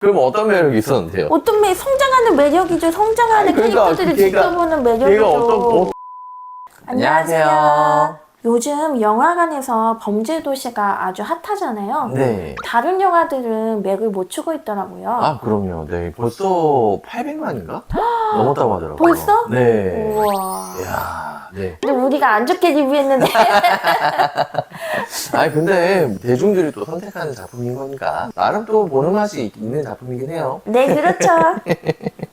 그럼 어떤 매력이 있었는데요? 어떤 성장하는 매력이죠. 성장하는 캐릭터들을 지켜보는 매력이죠. 안녕하세요. 요즘 영화관에서 범죄도시가 아주 핫하잖아요. 네. 다른 영화들은 맥을 못 추고 있더라고요. 아, 그럼요. 네. 벌써 800만인가? 넘었다고 하더라고요. 벌써? 네. 우와. 이야, 네. 근데 우리가 안 좋게 리뷰했는데. 아니, 근데 대중들이 또 선택하는 작품인 거니까 나름 또 보는 맛이 있는 작품이긴 해요. 네, 그렇죠.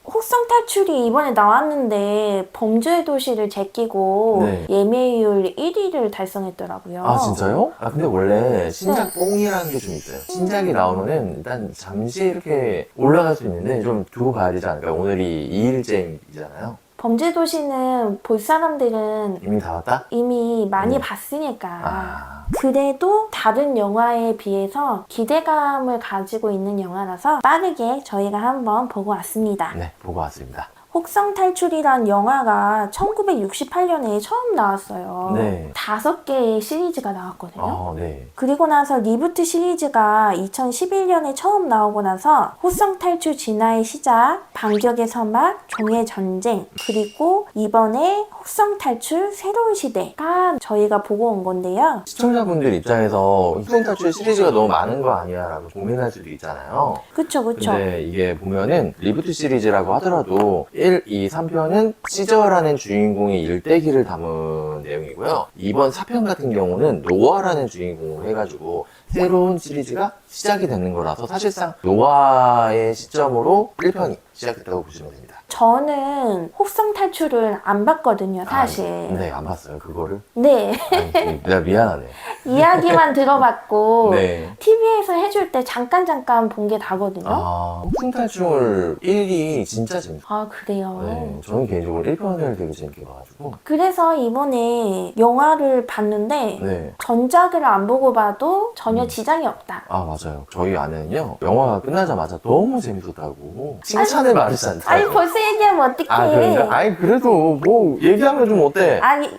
혹성 탈출이 이번에 나왔는데 범죄의 도시를 제끼고 네. 예매율 1위를 달성했더라고요. 아, 진짜요? 아, 근데 원래 신작 뽕이라는 게 좀 있어요. 신작이 나오면은 일단 잠시 이렇게 올라갈 수 있는데 좀 두고 가야 되지 않을까요? 오늘이 2일째이잖아요. 범죄 도시는 볼 사람들은 이미 다 왔다? 이미 많이 봤으니까. 아, 그래도 다른 영화에 비해서 기대감을 가지고 있는 영화라서 빠르게 저희가 한번 보고 왔습니다. 네, 보고 왔습니다. 혹성 탈출이란 영화가 1968년에 처음 나왔어요. 네. 5개의 시리즈가 나왔거든요. 아, 네. 그리고 나서 리부트 시리즈가 2011년에 처음 나오고 나서 혹성 탈출 진화의 시작, 반격의 서막, 종의 전쟁, 그리고 이번에 혹성 탈출 새로운 시대가 저희가 보고 온 건데요. 시청자분들 입장에서 혹성 탈출 시리즈가 너무 많은 거 아니야 라고 고민할 수도 있잖아요. 그쵸. 근데 이게 보면은 리부트 시리즈라고 하더라도 1, 2, 3편은 시저라는 주인공의 일대기를 담은 내용이고요. 이번 4편 같은 경우는 노아라는 주인공을 해가지고 새로운 시리즈가 시작이 되는 거라서 사실상 노아의 시점으로 1편이 시작됐다고 보시면 됩니다. 저는 혹성 탈출을 안 봤거든요, 사실. 네, 안 봤어요, 그거를. 네. 아니, 내가 미안하네. 이야기만 들어봤고 네. TV에서 해줄 때 잠깐 본 게 다거든요. 아, 혹성 탈출 1이 진짜 재밌어요. 아, 그래요. 네, 저는 개인적으로 1편을 되게 재밌게 봐가지고. 그래서 이번에 영화를 봤는데 네. 전작을 안 보고 봐도 전혀 지장이 없다. 아, 맞아요. 저희 아내는요, 영화가 끝나자마자 너무 재밌었다고 칭찬을 말하지 않더라고요. 아니, 벌써 얘기하면 어떡해. 아, 그런가? 아니, 그래도 뭐, 얘기하면 좀 어때? 아니,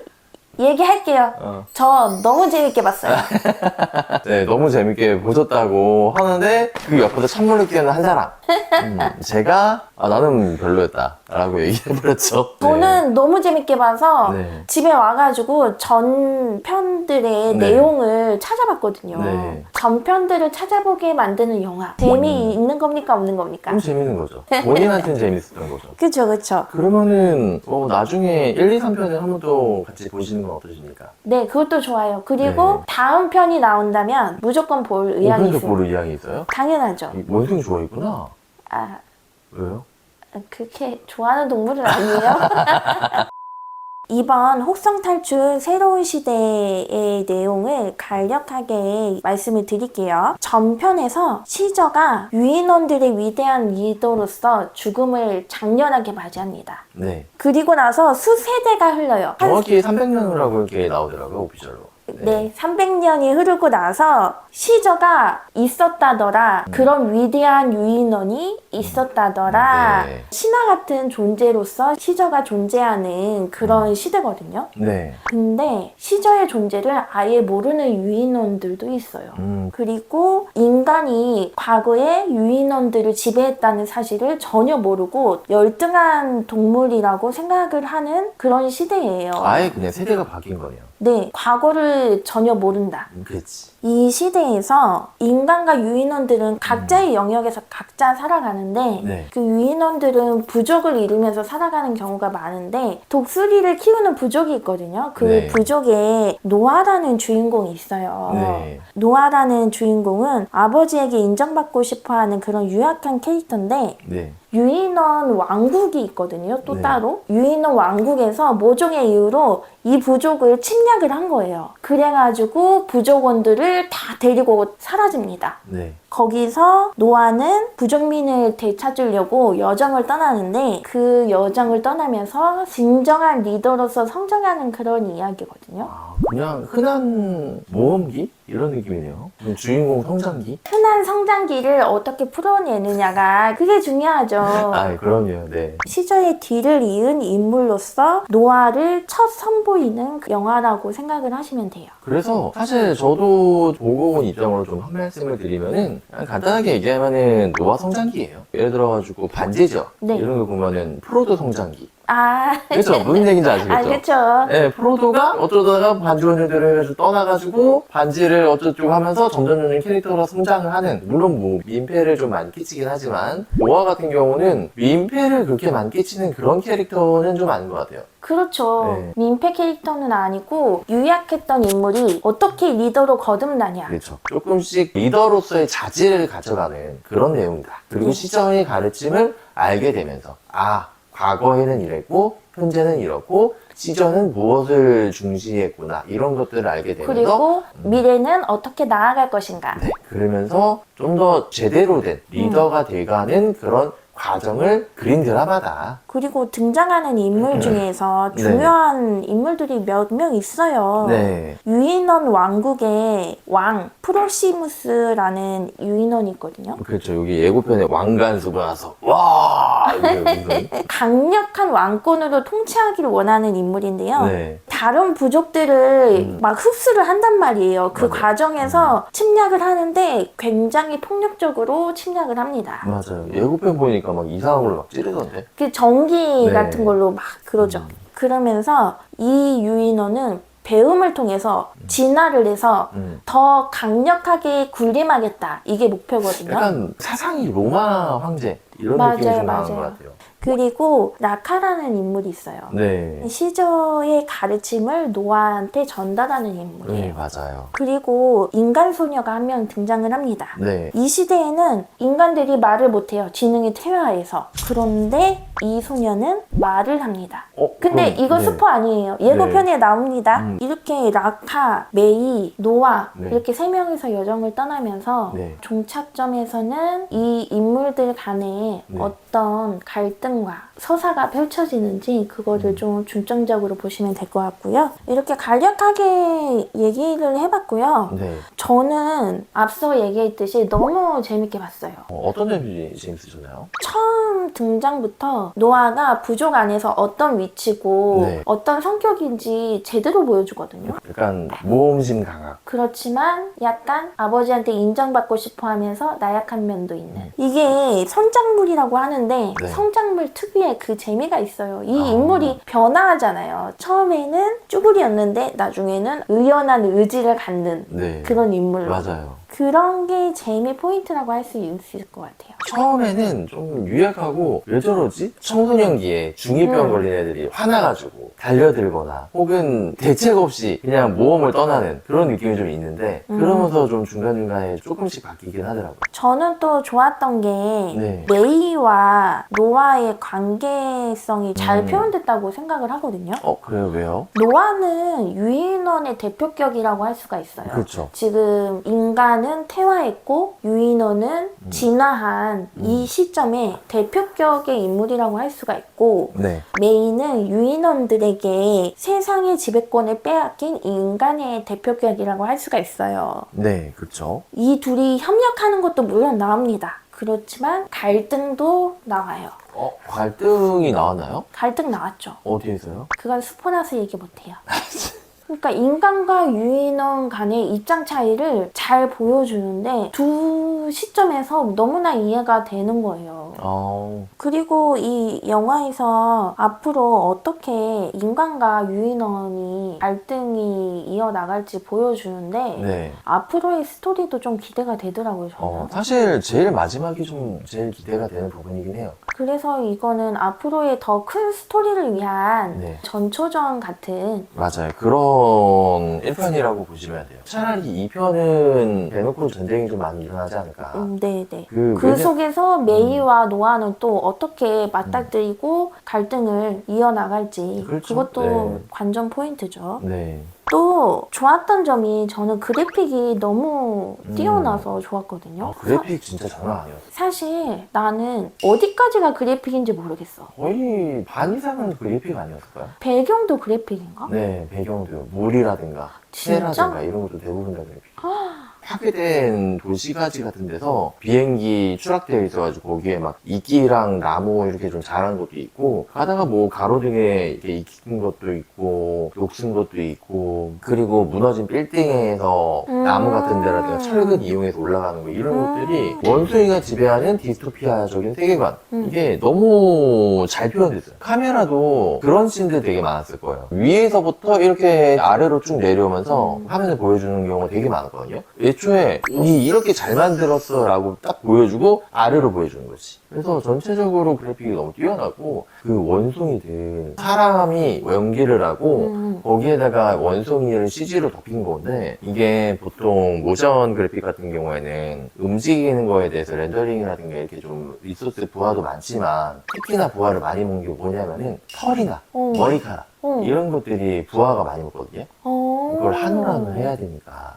얘기할게요. 저 너무 재밌게 봤어요. 네, 너무 재밌게 보셨다고 하는데, 그 옆에서 찬물을 끼얹는 한 사람. 제가, 나는 별로였다. 라고 얘기해버렸죠. 저는 너무 재밌게 봐서 네. 집에 와가지고 전 편들의 네. 내용을 찾아봤거든요. 네. 전 편들을 찾아보게 만드는 영화. 재미있는 겁니까? 없는 겁니까? 좀 재밌는 거죠. 본인한테는 재밌었던 거죠. 그쵸. 그러면은, 나중에 1, 2, 3편을 한 번 더 같이 보시는 건 어떠십니까? 네, 그것도 좋아요. 그리고 네. 다음 편이 나온다면 무조건 볼 의향이 5편도 있습니다. 볼 의향이 있어요? 당연하죠. 원숭이 좋아했구나. 아, 왜요? 그렇게 좋아하는 동물은 아니에요. 이번 혹성 탈출 새로운 시대의 내용을 간략하게 말씀을 드릴게요. 전편에서 시저가 유인원들의 위대한 리더로서 죽음을 장렬하게 맞이합니다. 네. 그리고 나서 수세대가 흘러요. 정확히 300년이라고 이렇게 나오더라고요, 오피셜로. 네, 300년이 흐르고 나서 시저가 있었다더라. 그런 위대한 유인원이 있었다더라. 네. 신화 같은 존재로서 시저가 존재하는 그런 시대거든요. 네. 근데 시저의 존재를 아예 모르는 유인원들도 있어요. 음. 그리고 인간이 과거에 유인원들을 지배했다는 사실을 전혀 모르고 열등한 동물이라고 생각을 하는 그런 시대예요. 아예 그냥 세대가 바뀐 거네요. 네, 과거를 전혀 모른다. 그렇지. 이 시대에서 인간과 유인원들은 각자의 영역에서 각자 살아가는데 네. 그 유인원들은 부족을 이루면서 살아가는 경우가 많은데 독수리를 키우는 부족이 있거든요. 그 네. 부족에 노아라는 주인공이 있어요. 네. 노아라는 주인공은 아버지에게 인정받고 싶어하는 그런 유약한 캐릭터인데 네. 유인원 왕국이 있거든요. 또 네. 따로. 유인원 왕국에서 모종의 이유로 이 부족을 침략을 한 거예요. 그래가지고 부족원들을 다 데리고 사라집니다. 네. 거기서 노아는 부족민을 되찾으려고 여정을 떠나는데 그 여정을 떠나면서 진정한 리더로서 성장하는 그런 이야기거든요. 그냥 흔한 모험기? 이런 느낌이네요. 주인공 성장기? 흔한 성장기를 어떻게 풀어내느냐가 그게 중요하죠. 아, 그럼요. 네. 시저의 뒤를 이은 인물로서 노아를 첫 선보이는 그 영화라고 생각을 하시면 돼요. 그래서 사실 저도 보고 온 입장으로 좀 한 말씀을 드리면은 그냥 간단하게 얘기하면은 노아 성장기예요. 예를 들어가지고 반지죠. 네. 이런 거 보면은 프로도 성장기. 아, 그렇죠? 무슨 얘기인지 아시겠죠? 아, 그쵸. 네, 프로도가 어쩌다가 반지 운전대로 해가지고 떠나가지고 반지를 어쩌고 하면서 점점 캐릭터가 성장을 하는, 물론 뭐 민폐를 좀 많이 끼치긴 하지만 노아 같은 경우는 민폐를 그렇게 많이 끼치는 그런 캐릭터는 좀 아닌 것 같아요. 그렇죠. 네. 민폐 캐릭터는 아니고 유약했던 인물이 어떻게 리더로 거듭나냐. 그렇죠. 조금씩 리더로서의 자질을 가져가는 그런 내용이다. 그리고 시저의 가르침을 알게 되면서 과거에는 이랬고 현재는 이렇고 시저는 무엇을 중시했구나 이런 것들을 알게 되면서 그리고 미래는 어떻게 나아갈 것인가. 네, 그러면서 좀 더 제대로 된 리더가 돼가는 그런 과정을 그린 드라마다. 그리고 등장하는 인물 중에서 네. 중요한 인물들이 몇 명 있어요. 네. 유인원 왕국의 왕 프로시무스라는 유인원이 있거든요. 그렇죠. 여기 예고편에 왕관수가 와서 와 이게 무슨 강력한 왕권으로 통치하기를 원하는 인물인데요. 네. 다른 부족들을 막 흡수를 한단 말이에요. 그 맞아요. 과정에서 침략을 하는데 굉장히 폭력적으로 침략을 합니다. 맞아요. 예고편 보니까 막 이상한 걸로 막 찌르던데. 그 전기 네. 같은 걸로 막 그러죠. 그러면서 이 유인원은 배움을 통해서 진화를 해서 더 강력하게 군림하겠다. 이게 목표거든요. 약간 사상이 로마 황제 이런 맞아요, 느낌이 좀 나는 맞아요. 것 같아요. 그리고 라카라는 인물이 있어요. 네. 시저의 가르침을 노아한테 전달하는 인물이에요. 네, 맞아요. 그리고 인간 소녀가 한 명 등장을 합니다. 네. 이 시대에는 인간들이 말을 못해요. 지능이 퇴화해서. 그런데 이 소녀는 말을 합니다. 근데 그럼, 이거 네. 스포 아니에요. 예고편에 나옵니다. 이렇게 라카, 메이, 노아 네. 이렇게 세 명이서 여정을 떠나면서 네. 종착점에서는 이 인물들 간에 네. 어떤 갈등과 서사가 펼쳐지는지 그거를 좀 중점적으로 보시면 될 것 같고요. 이렇게 간략하게 얘기를 해봤고요. 네. 저는 앞서 얘기했듯이 너무 재밌게 봤어요. 어떤 점이 재밌으셨나요? 처음 등장부터 노아가 부족 안에서 어떤 위치고 네. 어떤 성격인지 제대로 보여주거든요. 약간 모험심 강한. 그렇지만 약간 아버지한테 인정받고 싶어 하면서 나약한 면도 있는. 이게 성장물이라고 하는데 네. 성장물 특유의 그 재미가 있어요. 이 인물이 변화하잖아요. 처음에는 쭈구리였는데 나중에는 의연한 의지를 갖는 네. 그런 인물로. 맞아요. 그런 게 재미 포인트라고 할 수 있을 것 같아요. 처음에는 좀 유약하고 왜 저러지? 청소년기에 중2병 걸린 애들이 화나가지고 달려들거나 혹은 대책 없이 그냥 모험을 떠나는 그런 느낌이 좀 있는데 그러면서 좀 중간중간에 조금씩 바뀌긴 하더라고요. 저는 또 좋았던 게 네. 메이와 노아의 관계성이 잘 표현됐다고 생각을 하거든요. 그래요? 왜요? 노아는 유인원의 대표격이라고 할 수가 있어요. 그렇죠. 지금 인간은 퇴화했고 유인원은 진화한 이 시점에 대표격의 인물이라고 할 수가 있고 네. 메이는 유인원들에게 세상의 지배권을 빼앗긴 인간의 대표격이라고 할 수가 있어요. 네, 그렇죠. 이 둘이 협력하는 것도 물론 나옵니다. 그렇지만 갈등도 나와요. 갈등이 나왔나요? 갈등 나왔죠. 어디에서요? 그건 스포라서 얘기 못해요. 그러니까 인간과 유인원 간의 입장 차이를 잘 보여주는데 두 시점에서 너무나 이해가 되는 거예요. 그리고 이 영화에서 앞으로 어떻게 인간과 유인원이 갈등이 이어나갈지 보여주는데 네. 앞으로의 스토리도 좀 기대가 되더라고요, 저는. 사실 제일 마지막이 좀 제일 기대가 되는 부분이긴 해요. 그래서 이거는 앞으로의 더 큰 스토리를 위한 네. 전초전 같은 맞아요. 그런 1편이라고 보시면 돼요. 차라리 2편은 대놓고 전쟁이 좀 많이 일어나지 않을까. 네네. 그 그 속에서 메이와 노아는 또 어떻게 맞닥뜨리고 갈등을 이어나갈지 그렇죠. 그것도 네. 관전 포인트죠. 네. 또 좋았던 점이 저는 그래픽이 너무 뛰어나서 좋았거든요. 그래픽 진짜 장난 아니었어. 사실 나는 어디까지가 그래픽인지 모르겠어. 거의 반 이상은 그래픽 아니었을까요? 배경도 그래픽인가? 네, 배경도 물이라든가 진짜? 시내라든가 이런 것도 대부분 다 그래픽. 파괴된 도시가지 같은 데서 비행기 추락되어 있어가지고 거기에 막 이끼랑 나무 이렇게 좀 자란 것도 있고 가다가 뭐 가로등에 이렇게 익힌 것도 있고 녹슨 것도 있고 그리고 무너진 빌딩에서 나무 같은 데라든가 철근 이용해서 올라가는 거 이런 것들이 원숭이가 지배하는 디스토피아적인 세계관 이게 너무 잘 표현됐어요. 카메라도 그런 씬들 되게 많았을 거예요. 위에서부터 이렇게 아래로 쭉 내려오면서 화면을 보여주는 경우가 되게 많았거든요. 애초에 우리 이렇게 잘 만들었어 라고 딱 보여주고 아래로 보여주는 거지. 그래서 전체적으로 그래픽이 너무 뛰어나고 그 원숭이들 사람이 연기를 하고 거기에다가 원숭이를 CG로 덮인 건데 이게 보통 모션 그래픽 같은 경우에는 움직이는 거에 대해서 렌더링이라든가 이렇게 좀 리소스 부하도 많지만 특히나 부하를 많이 먹는 게 뭐냐면은 털이나 머리카락 이런 것들이 부하가 많이 먹거든요. 그걸 한우라면 해야 되니까.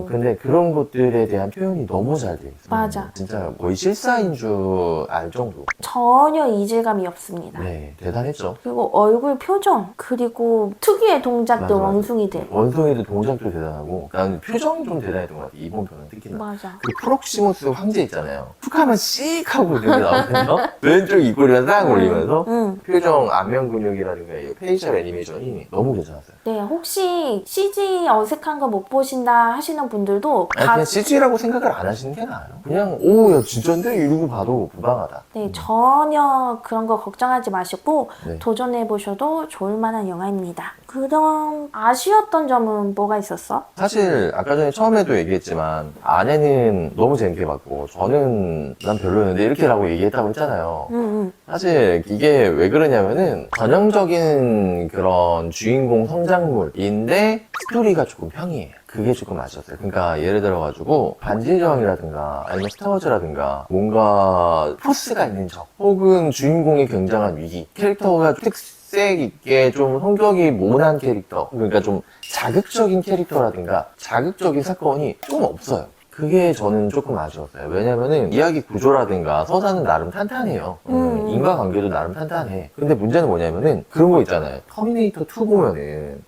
근데 그런 것들에 대한 표현이 너무 잘 돼 있어요. 맞아. 진짜 거의 실사인 줄 알 정도. 전혀 이질감이 없습니다. 네, 대단했죠. 그리고 얼굴 표정, 그리고 특유의 동작들, 맞아, 맞아. 원숭이들. 원숭이도 동작도 대단하고 나는 표정이 좀 대단했던 것 같아. 이번 편은 특히나. 맞아. 그 프록시무스 황제 있잖아요. 툭 하면 씩 하고 이렇게 나오면서 왼쪽 입꼬리가 싹 올리면서 표정 안면 근육이라든가 이 페이셜 애니메이션이 너무 괜찮았어요. 네, 혹시 CG 어색한 거 못 보신다 하시는 분들도 아니, 그냥 CG라고 생각을 안 하시는 게 나아요. 그냥 오, 야 진짜인데? 이러고 봐도 무방하다. 네, 전혀 그런 거 걱정하지 마시고 네. 도전해 보셔도 좋을 만한 영화입니다. 그럼 아쉬웠던 점은 뭐가 있었어? 사실 아까 전에 처음에도 얘기했지만 아내는 너무 재밌게 봤고 저는 난 별로였는데 이렇게라고 얘기했다고 했잖아요. 사실 이게 왜 그러냐면은 전형적인 그런 주인공 성장물인데 스토리가 조금 평이해요. 그게 조금 아쉬웠어요. 그러니까 예를 들어가지고 반지의제왕이라든가 아니면 스타워즈라든가 뭔가 포스가 있는 적 혹은 주인공이 굉장한 위기 캐릭터가 특색 있게 좀 성격이 모난 캐릭터 그러니까 좀 자극적인 캐릭터라든가 자극적인 사건이 좀 없어요. 그게 저는 조금 아쉬웠어요. 왜냐면은 이야기 구조라든가 서사는 나름 탄탄해요. 인과관계도 나름 탄탄해. 근데 문제는 뭐냐면은 그런 거 있잖아요. 터미네이터 2 보면은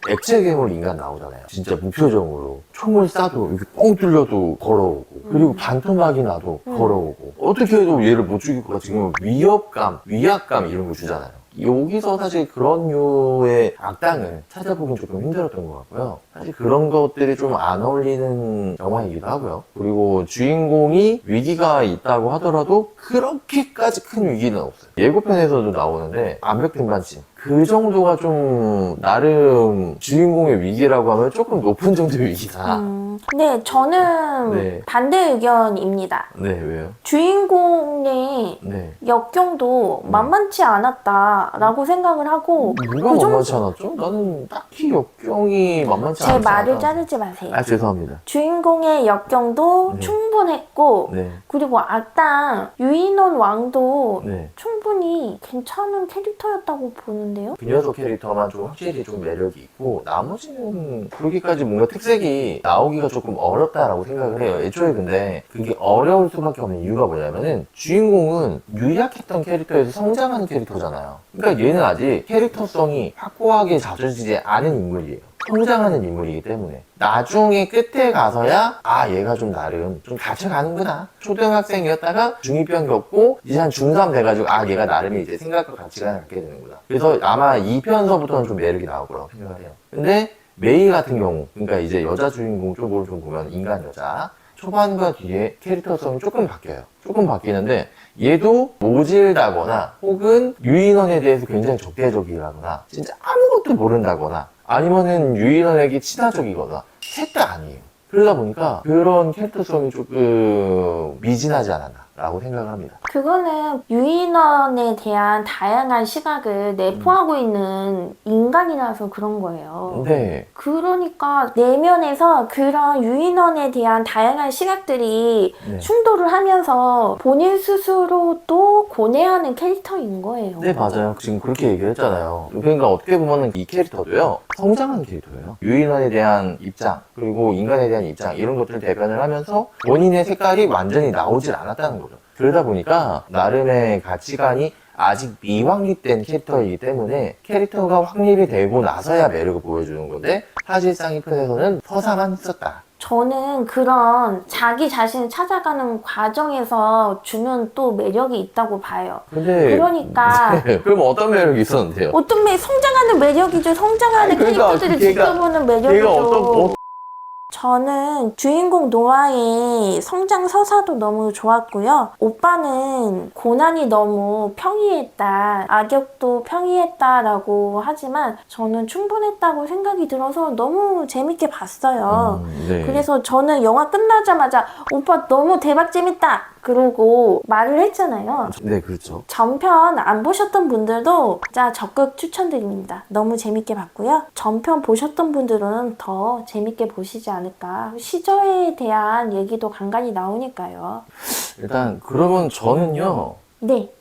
액체 괴물 인간 나오잖아요. 진짜 무표정으로 총을 쏴도 이렇게 뻥 뚫려도 걸어오고 그리고 반토막이 나도 걸어오고 어떻게 해도 얘를 못 죽일 것 같아. 지금 위협감, 위압감 이런 거 주잖아요. 여기서 사실 그런 류의 악당을 찾아보긴 조금 힘들었던 것 같고요. 사실 그런 것들이 좀 안 어울리는 영화이기도 하고요. 그리고 주인공이 위기가 있다고 하더라도 그렇게까지 큰 위기는 없어요. 예고편에서도 나오는데 암벽 등반신 그 정도가 좀 나름 주인공의 위기라고 하면 조금 높은 정도의 위기다. 네, 저는 네. 반대 의견입니다. 네, 왜요? 주인공의 네. 역경도 만만치 않았다라고 생각을 하고 누가 만만치 않았죠? 나는 딱히 역경이 만만치 제 않았지 말을 않았다. 자르지 마세요. 아, 죄송합니다. 주인공의 역경도 네. 충분했고 네. 그리고 악당 유인원 왕도 네. 충분히 괜찮은 캐릭터였다고 보는데요. 그 녀석 캐릭터만 좀 확실히 좀 매력이 있고 나머지는 그렇게까지 뭔가 특색이 나오기가 조금 어렵다라고 생각을 해요. 애초에 근데 그게 어려울 수밖에 없는 이유가 뭐냐면은 주인공은 유약했던 캐릭터에서 성장하는 캐릭터잖아요. 그러니까 얘는 아직 캐릭터성이 확고하게 잡혀지지 않은 인물이에요. 성장하는 인물이기 때문에 나중에 끝에 가서야 아 얘가 좀 나름 좀 갇혀가는구나. 초등학생이었다가 중2병 겪고 이제 한 중3 돼가지고 아 얘가 나름 이제 생각과 가치관을 갖게 되는구나. 그래서 아마 2편서부터는 좀 매력이 나올 거라고 생각을 해요. 근데 메이 같은 경우 그러니까 이제 여자 주인공 쪽으로 좀 보면 인간 여자 초반과 뒤에 캐릭터성이 조금 바뀌어요. 조금 바뀌는데 얘도 모질다거나 혹은 유인원에 대해서 굉장히 적대적이라거나 진짜 아무것도 모른다거나 아니면은 유인원에게 친화적이거나 셋 다 아니에요. 그러다 보니까 그런 캐릭터성이 조금 미진하지 않았나 라고 생각을 합니다. 그거는 유인원에 대한 다양한 시각을 내포하고 있는 인간이라서 그런 거예요. 네. 그러니까 내면에서 그런 유인원에 대한 다양한 시각들이 네. 충돌을 하면서 본인 스스로도 고뇌하는 캐릭터인 거예요. 네, 맞아요. 지금 그렇게 얘기를 했잖아요. 그러니까 어떻게 보면은 이 캐릭터도요, 성장한 캐릭터예요. 유인원에 대한 입장, 그리고 인간에 대한 입장, 이런 것들을 대변을 하면서 본인의 색깔이 완전히 나오질 않았다는 거죠. 그러다 보니까 나름의 가치관이 아직 미확립된 캐릭터이기 때문에 캐릭터가 확립이 되고 나서야 매력을 보여주는 건데, 사실상 이 편에서는 서사만 있었다. 저는 그런 자기 자신을 찾아가는 과정에서 주는 또 매력이 있다고 봐요. 근데 그러니까 네, 그럼 어떤 매력이 있었는데요? 어떤 성장하는 매력이죠. 성장하는 아니, 그러니까 캐릭터들을 걔가- 지켜보는 매력이죠. 걔가 어떤 저는 주인공 노아의 성장 서사도 너무 좋았고요. 오빠는 고난이 너무 평이했다, 악역도 평이했다라고 하지만 저는 충분했다고 생각이 들어서 너무 재밌게 봤어요. 네. 그래서 저는 영화 끝나자마자 오빠 너무 대박 재밌다! 그러고 말을 했잖아요. 네, 그렇죠. 전편 안 보셨던 분들도 진짜 적극 추천드립니다. 너무 재밌게 봤고요. 전편 보셨던 분들은 더 재밌게 보시지 않을까. 시저에 대한 얘기도 간간히 나오니까요. 일단 그러면 저는요, 네.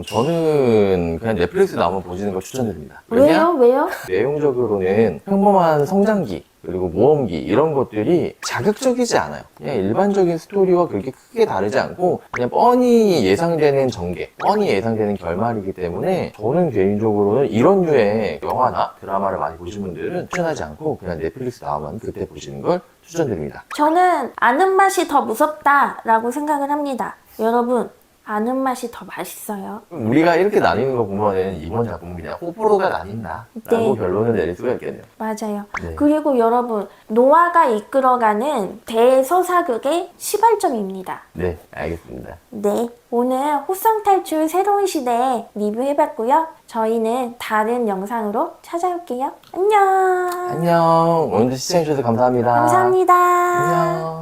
저는 그냥 넷플릭스 나오면 보시는 걸 추천드립니다. 왜요? 왜요? 내용적으로는 평범한 성장기, 그리고 모험기, 이런 것들이 자극적이지 않아요. 그냥 일반적인 스토리와 그렇게 크게 다르지 않고, 그냥 뻔히 예상되는 전개, 뻔히 예상되는 결말이기 때문에, 저는 개인적으로는 이런 류의 영화나 드라마를 많이 보신 분들은 추천하지 않고, 그냥 넷플릭스 나오면 그때 보시는 걸 추천드립니다. 저는 아는 맛이 더 무섭다라고 생각을 합니다. 여러분, 아는 맛이 더 맛있어요. 우리가 이렇게 나뉘는 거 보면은 이번 작품은 그냥 호불호가 나뉜다 라고 네. 결론을 내릴 수가 있겠네요. 맞아요. 네. 그리고 여러분, 노아가 이끌어가는 대서사극의 시발점입니다. 네, 알겠습니다. 네, 오늘 호성 탈출 새로운 시대 리뷰해봤고요. 저희는 다른 영상으로 찾아올게요. 안녕. 안녕. 오늘도 시청해주셔서 감사합니다. 감사합니다. 안녕.